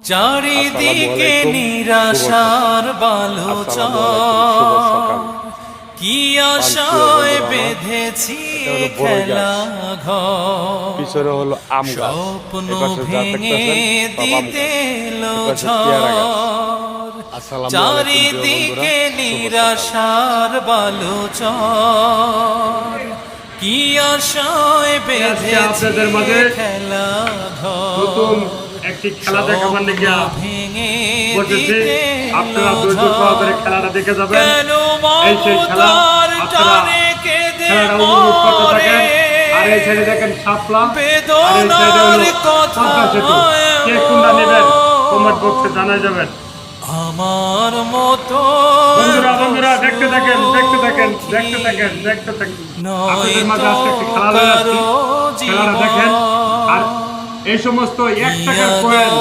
চারিদিকে নিরাশার বালুচর, কি আশায় বেঁধেছি খেলা ঘর, পিছনে হলো আম গাছ, স্বপ্ন এপাশে যা ভেঙে দেখতেছেন দিতে এপাশে পেয়ারা গাছ। ঝড়, আসসালামু আলাইকুম প্রিয় চারিদিকে বন্ধুরা, নিরাশার বালুচর, কি আশায় বেঁধেছি আপনাদের মাঝে খেলা নতুন ঘর, একটি খেলা দেখাবার লেগে ভেঙে বসেছি। দিতে আপনারা ধৈর্য সহকারে খেলাটা দেখে যাবেন। কেন এই সেই খেলা, মমতার আপনারা টানে কেঁদে খেলাটা উপভোগ করতে থাকেন। আর এই সাইডে দেখেন শাপলা, আর এই সাইডে হলো পদ্মা সেতু। কে কোনটা নেবেন কমেন্ট বক্সে জানাই যাবেন। আমার মতো বন্ধুরা দেখতে থাকেন। আপনাদের মাঝে আজকে একটি খেলা নিয়ে আসছি। খেলাটা দেখেন। আর এই সমস্ত 1 টাকার কয়েন